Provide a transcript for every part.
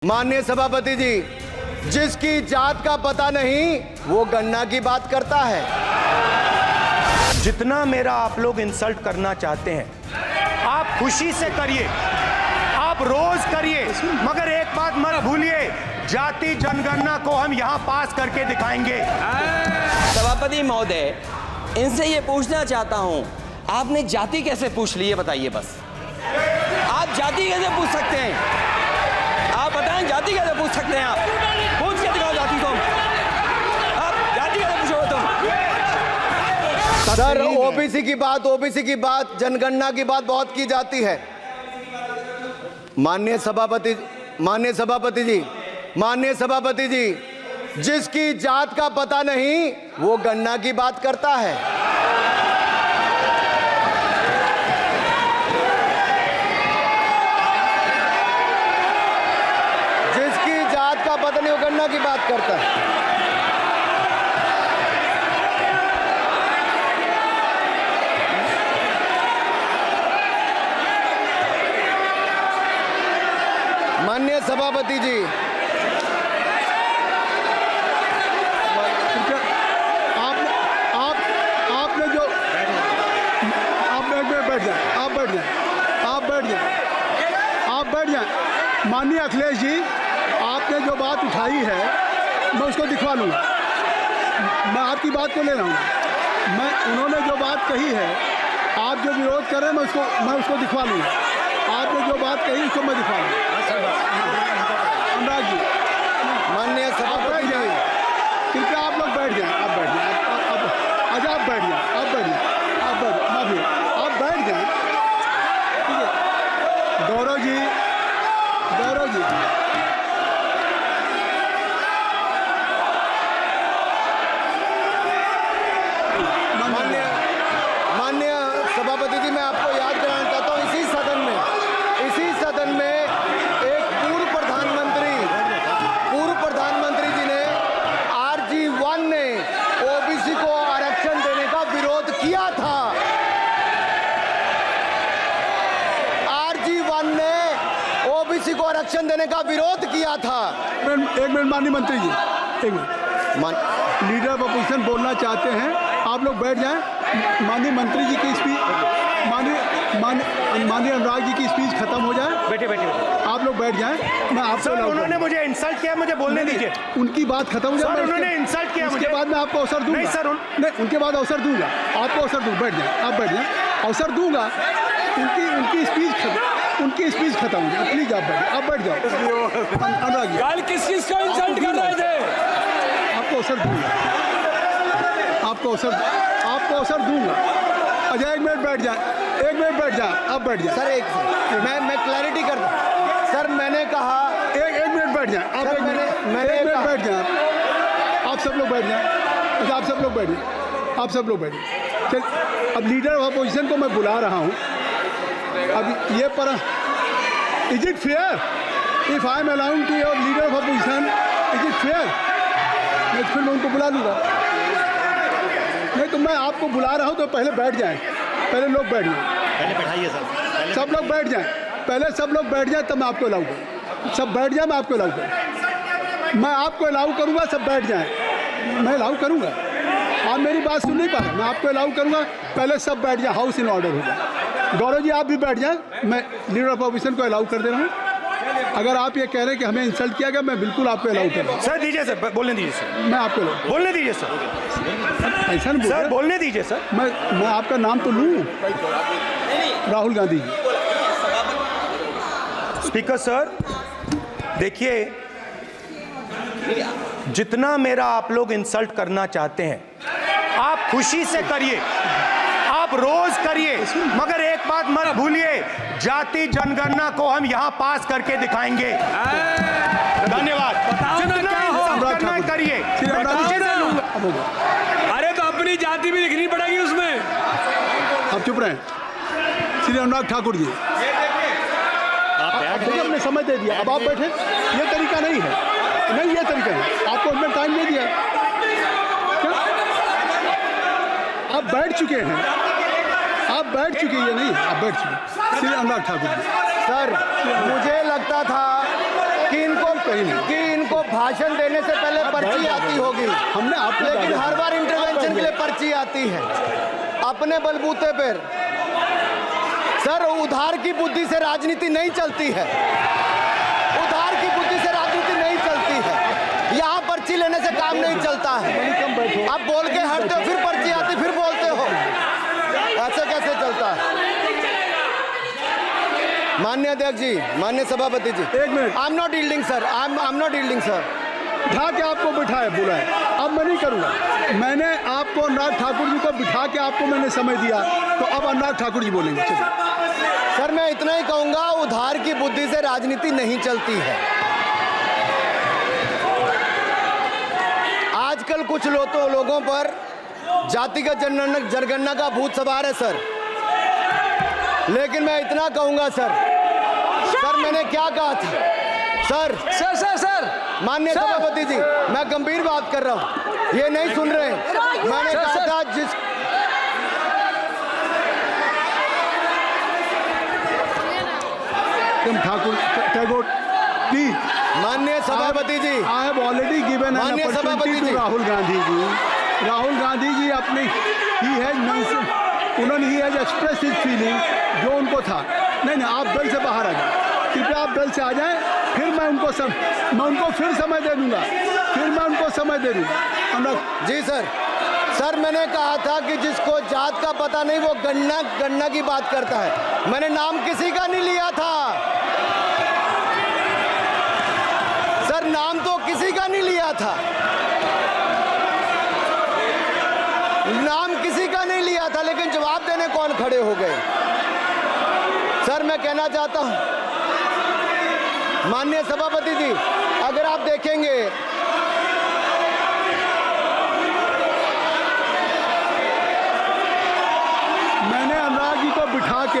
माननीय सभापति जी, जिसकी जात का पता नहीं वो गन्ना की बात करता है। जितना मेरा आप लोग इंसल्ट करना चाहते हैं आप खुशी से करिए, आप रोज करिए, मगर एक बात मत भूलिए, जाति जनगणना को हम यहां पास करके दिखाएंगे। सभापति महोदय, इनसे ये पूछना चाहता हूं, आपने जाति कैसे पूछ ली है बताइए बस। आप जाति कैसे पूछ सकते हैं? आप बताएं, जाति कैसे पूछ सकते हैं? आप पूछ के दिखाओ जाति को। आप जाति कैसे पूछोगे तुम? सर, ओबीसी की बात, जनगणना की बात बहुत की जाती है। माननीय सभापति जी, जिसकी जात का पता नहीं वो गन्ना की बात करता है। जिसकी जात का पता नहीं वो गन्ना की बात करता है। माननीय सभापति जी, आपने जो आप बैठ जाएं। माननीय अखिलेश जी, आपने जो बात उठाई है मैं उसको दिखवा लूँगा। मैं आपकी बात को ले रहा हूँ। उन्होंने जो बात कही है, आप जो विरोध कर रहे हैं मैं उसको दिखवा लूँगा। आपने जो बात कही उसको मैं दिखवा लूँगा। अनुराग जी, माननीय सभापति जी, कृपया आप लोग बैठ जाएं। आप बैठ जाएं। अच्छा, आप बैठ जाएं। आप बैठ जाएं। आप बैठ जाएं। ठीक है। गौरव जी, माननीय सभापति जी, मैं आपको याद कराना चाहता हूँ, इसी सदन में एक पूर्व प्रधानमंत्री जी ने RG1 ने ओबीसी को आरक्षण देने का विरोध किया था। RG1 ने ओबीसी को आरक्षण देने का विरोध किया था। एक मिनट माननीय मंत्री जी, एक मिनट। लीडर ऑफ अपोजिशन बोलना चाहते हैं, आप लोग बैठ जाएं। माननीय मंत्री जी की स्पीच, माननीय अनुराग जी की स्पीच खत्म हो जाए। बैठे आप लोग बैठ जाएं। मैं आपसे उन्होंने मुझे इंसल्ट किया, मुझे बोलने दीजिए। उनकी बात खत्म हो जाए। उन्होंने इंसल्ट किया मुझे। उसके बाद मैं आपको अवसर दूंगा। नहीं सर, नहीं, उनके बाद अवसर दूंगा। आपको अवसर दूंगा। बैठ जाएं। आप बैठ जाएं, अवसर दूंगा। उनकी स्पीच खत्म हो जाए। प्लीज आप बैठ जाओ। अनुराग जी, कल किस को इंसल्ट कर रहे थे? आपको अवसर दूंगा। आपको अवसर दूंगा। अच्छा, एक मिनट बैठ जाए। आप बैठ जाए। सर, मैं क्लैरिटी कर दूं। सर, मैंने कहा एक मिनट बैठ जाए। आप एक मिनट बैठ जाए। आप सब लोग बैठ जाए। अच्छा, आप सब लोग बैठ जाए। चल, अब लीडर ऑफ अपोजिशन को मैं बुला रहा हूँ। अब ये पर is it fair if I am allowing to your leader of opposition? Is it fair? मैं फिर मैं उनको बुला लूँगा। नहीं तो मैं आपको बुला रहा हूँ तो पहले बैठ जाएं। पहले लोग बैठ जाएं। पहले बैठाइए सर। सब लोग बैठ जाएं। पहले सब लोग बैठ जाएं, तब मैं आपको अलाउ करूँ। सब बैठ जाएं, मैं आपको अलाउ करूँ। मैं आपको अलाउ करूँगा, सब बैठ जाएं। मैं अलाउ करूँगा। आप मेरी बात सुन नहीं पा रहे। मैं आपको अलाउ करूँगा, पहले सब बैठ जाएं। हाउस इन ऑर्डर होगा। गौरव जी, आप भी बैठ जाएं। मैं लीडर ऑफ अपोजिशन को अलाउ कर दे रहा हूँ। अगर आप ये कह रहे हैं कि हमें इंसल्ट किया गया, मैं बिल्कुल आपको अलाउ करूँगा। सर दीजिए, सर बोलने दीजिए सर। मैं आपको बोलने दीजिए सर। ऐसा नहीं सर बोलने दीजिए सर। मैं आपका नाम तो लूँ। राहुल गांधी जी। स्पीकर सर, देखिए, जितना मेरा आप लोग इंसल्ट करना चाहते हैं आप खुशी से करिए, आप रोज करिए, मगर एक बात मत भूलिए, जाति जनगणना को हम यहां पास करके दिखाएंगे। धन्यवाद। जितना इंसल्ट करना है करिए। अरे तो अपनी जाति भी दिखनी पड़ेगी उसमें। आप चुप रहें। श्री अनुराग ठाकुर जी, आपने समय दे दिया, अब आप बैठे। ये तरीका नहीं है। नहीं, ये तरीका है। आपको हमने टाइम दे दिया। क्या? आप बैठ चुके हैं। आप बैठ चुके हैं। नहीं, आप बैठ चुके। श्री अनुराग ठाकुर जी। सर, मुझे लगता था कि इनको भाषण देने से पहले पर्ची आती होगी, हमने आपको लेकिन हर बार इंटरवेंशन के लिए पर्ची आती है अपने बलबूते पर। सर, उधार की बुद्धि से राजनीति नहीं चलती है, उधार की बुद्धि से राजनीति नहीं चलती है। यहाँ पर्ची लेने से काम नहीं चलता है। आप बोल के हटते हो, फिर पर्ची आती, फिर बोलते हो, ऐसे कैसे चलता है? माननीय अध्यक्ष जी, माननीय सभापति जी, एक minute. I am not yielding sir, I am not yielding sir. बिठा के आपको बिठाया बुलाया, अब मैं नहीं करूँगा। मैंने आपको अनुराग ठाकुर जी को बिठा के आपको मैंने समय दिया, तो अब अनुराग ठाकुर जी बोलेंगे। चलिए सर, मैं इतना ही कहूंगा, उधार की बुद्धि से राजनीति नहीं चलती है। आजकल कुछ लोगों पर जातिगत जनगणना का भूत सवार है सर, लेकिन मैं इतना कहूंगा सर, मैंने क्या कहा था सर? सर माननीय सभापति जी, मैं गंभीर बात कर रहा हूं, ये नहीं सुन रहे। मैंने कहा था जिस ठाकुर टैगोर प्लीज, माननीय सभापति जी, I have already given an माननीय सभापति अपॉर्चुनिटी जी, टू राहुल गांधी जी। राहुल गांधी जी अपनी ही हैज एक्सप्रेस हिज फीलिंग जो उनको था। नहीं, आप दल से बाहर आ जाए, कृपया आप दल से आ जाएं, फिर मैं उनको फिर समय दे दूंगा, जी सर, मैंने कहा था कि जिसको जात का पता नहीं वो गणना की बात करता है। मैंने नाम किसी का नहीं लिया था सर, नाम तो किसी का नहीं लिया था, नाम किसी का नहीं लिया था, लेकिन जवाब देने कौन खड़े हो गए? सर, मैं कहना चाहता हूं माननीय सभापति जी, अगर आप देखेंगे मैंने अनुराग जी को बिठा के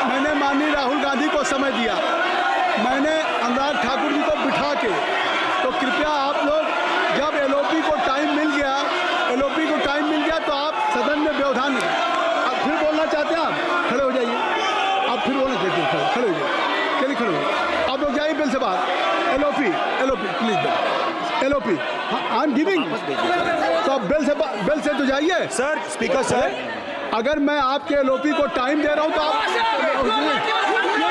मैंने माननीय राहुल गांधी को समय दिया, मैंने अनुराग ठाकुर जी को बिठा के, तो कृपया आप लोग जब एलओपी को टाइम मिल गया तो आप सदन में व्यवधान नहीं। आप फिर बोलना चाहते हैं, आप खड़े हो जाइए, आप फिर बोलना चाहते हैं, खड़े हो जाइए, चलिए खड़े हो जाइए, आप लोग जाइए बिल से बाहर। LOP please, LOP I am giving, तो आप बिल से तो जाइए। सर, स्पीकर सर, अगर मैं आपके एलओपी को टाइम दे रहा हूं तो आप ये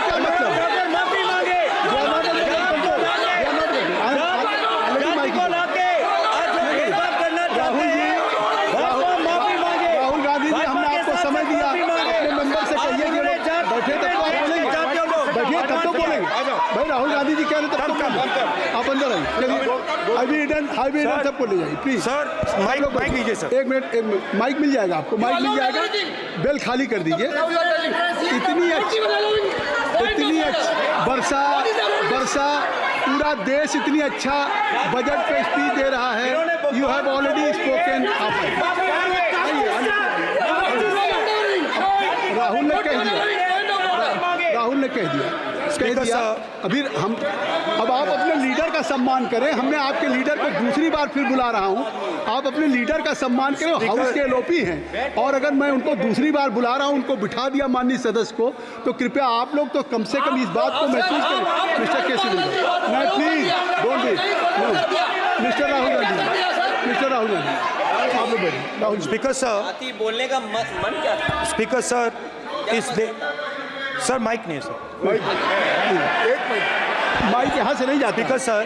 क्या मतलब? माफी मांगे, राहुल गांधी जी, हमने आपको समय दिया, अपने मेंबर से कहिए कि बैठे तब तो आप बोलेंगे, बैठिए तब तो बोलेंगे। भाई राहुल गांधी जी कह रहे तब तो आप अंदर आइए। चलिए, हाईवे सबको ले जाइए प्लीज। सर, माइक लीजिए सर। एक मिनट, माइक मिल जाएगा आपको, माइक मिल जाएगा, बेल खाली कर दीजिए। इतनी अच्छी वर्षा पूरा देश इतनी अच्छा बजट पे स्पीच दे रहा है। You have already spoken. Rahul ने कह दिया अभी हम, अब आप अपने लीडर का सम्मान करें। हमने आपके लीडर को दूसरी बार फिर बुला रहा हूं, आप अपने लीडर का सम्मान करें। हाउस के एलओपी हैं, और अगर मैं उनको दूसरी बार बुला रहा हूं, उनको बिठा दिया माननीय सदस्य को, तो कृपया आप लोग तो कम से कम इस बात को महसूस करें। मिस्टर केसी, नहीं please don't be, mister Rahul Gandhi, आप लोग बैठिए। राहुल स्पीकर सर, बोलने का मन क्या था? स्पीकर सर, सर माइक नहीं है सर, माइक यहाँ से नहीं जाता। स्पीकर सर,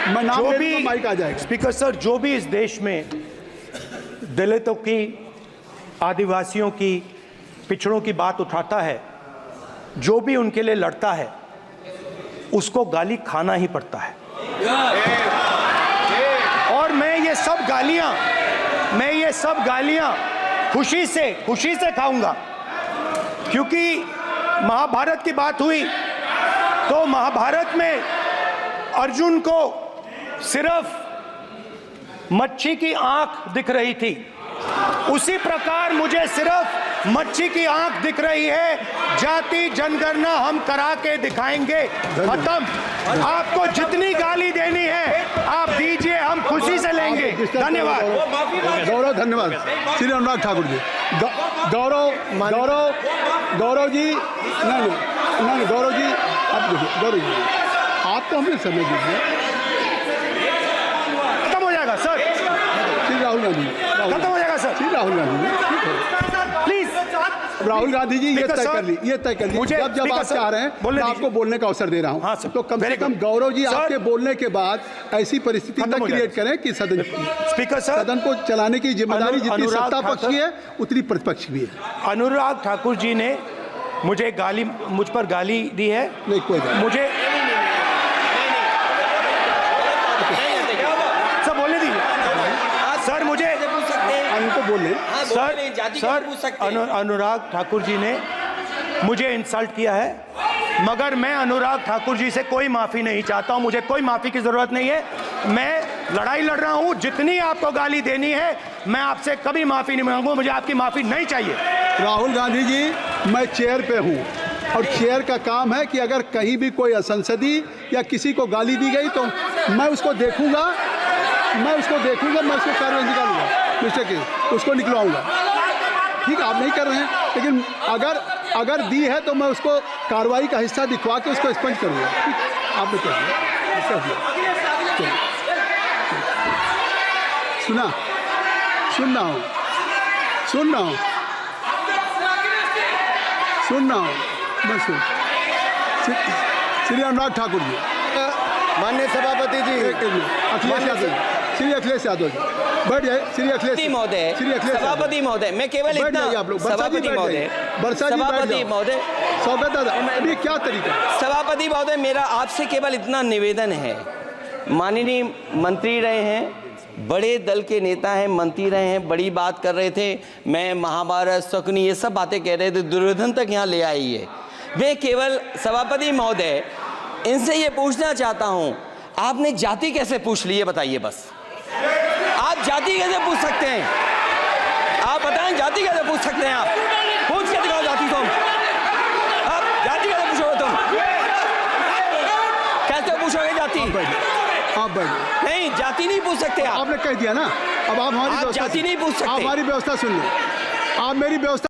मैं नाम जो ले भी लूँगा, माइक आ जाएगा। स्पीकर सर, जो भी इस देश में दलितों की, आदिवासियों की, पिछड़ों की बात उठाता है, जो भी उनके लिए लड़ता है, उसको गाली खाना ही पड़ता है। और मैं ये सब गालियां खुशी से खाऊंगा, क्योंकि महाभारत की बात हुई तो महाभारत में अर्जुन को सिर्फ मच्छी की आंख दिख रही थी, उसी प्रकार मुझे सिर्फ मच्छी की आंख दिख रही है। जाति जनगणना हम करा के दिखाएंगे। खत्म। आपको जितनी गाली देनी है आप दीजिए, हम खुशी से लेंगे। धन्यवाद। गौरव, धन्यवाद। श्री अनुराग ठाकुर जी, गौरव जी, नहीं गौरव जी, आप देखिए, गौरव जी आप तो हमें समय दीजिए। खत्म हो जाएगा सर, श्री राहुल गांधी खत्म हो जाएगा सर, श्री राहुल गांधी जी, ठीक है। प्लीज। राहुल गांधी जी, ये स्पीकर तय सर, कर ली, ये तय कर ली। मुझे जब स्पीकर आप सर, चाह रहे हैं बोलने मैं दीजिए। आपको बोलने का अवसर दे रहा हूँ। हाँ सर, तो कम से very कम good। गौरव जी सर, आपके बोलने के बाद ऐसी परिस्थिति खत्म न हो क्रिएट जाएगा। करें कि सदन स्पीकर सर, सदन को चलाने की जिम्मेदारी जितनी अनुराग सत्ता पक्ष ठाकुर- की है उतनी प्रतिपक्ष भी है। अनुराग ठाकुर जी ने मुझ पर गाली दी है। नहीं, कोई बात नहीं। मुझे सर बोलने दीजिए सर, मुझे पूछ सकते हैं। उनको बोले हाँ, सर बोल रहे हैं, जाति कैसे पूछ सकते हैं? अनुराग ठाकुर जी ने मुझे इंसल्ट किया है, मगर मैं अनुराग ठाकुर जी से कोई माफ़ी नहीं चाहता हूं। मुझे कोई माफ़ी की ज़रूरत नहीं है। मैं लड़ाई लड़ रहा हूं। जितनी आपको गाली देनी है मैं आपसे कभी माफ़ी नहीं मांगूंगा। मुझे आपकी माफ़ी नहीं चाहिए। राहुल गांधी जी, मैं चेयर पे हूँ और चेयर का काम है कि अगर कहीं भी कोई असंसदीय या किसी को गाली दी गई तो मैं उसको देखूंगा, मैं उसको कार्रवाई निकालूंगा, मिस्टर के उसको निकलवाऊंगा। ठीक है, आप नहीं कर रहे हैं, लेकिन अगर दी है तो मैं उसको कार्रवाई का हिस्सा दिखवा के उसको स्पंज करूंगा। ठीक, आपने कर दिया। चलिए। सुन रहा हूँ मैं श्री अनुराग ठाकुर जी, माननीय सभापति जी, एक मिनट, अखिलेश यादव जी, श्री अखिलेश यादव जी बैठ जाए। श्री अखिलेश महोदय, श्री अखिलेश सभापति महोदय, मैं केवल बैठ इतना, जाइए आप लोग। सभापति महोदय, सभापति महोदय, स्वागत है। अभी क्या तरीका है? सभापति महोदय, मेरा आपसे केवल इतना निवेदन है। माननीय मंत्री रहे हैं, बड़े दल के नेता हैं, मंत्री रहे हैं, बड़ी बात कर रहे थे। मैं महाभारत, शकुनी, ये सब बातें कह रहे थे, दुर्योधन तक यहाँ ले आई है। मैं केवल सभापति महोदय इनसे ये पूछना चाहता हूँ, आपने जाति कैसे पूछ ली है बताइए बस। आप जाति कैसे पूछ सकते हैं? आप बताएं, जाति कैसे पूछ सकते हैं? आप पूछ के दिखाओ जाति तुम। आप जाति कैसे पूछोगे तुम? कैसे पूछोगे जाति? आप बैठ नहीं, जाति नहीं पूछ सकते आप। आपने कह दिया ना, अब आप हमारी आप व्यवस्था जाति नहीं पूछ सकते। आप हमारी व्यवस्था सुन लो, आप मेरी व्यवस्था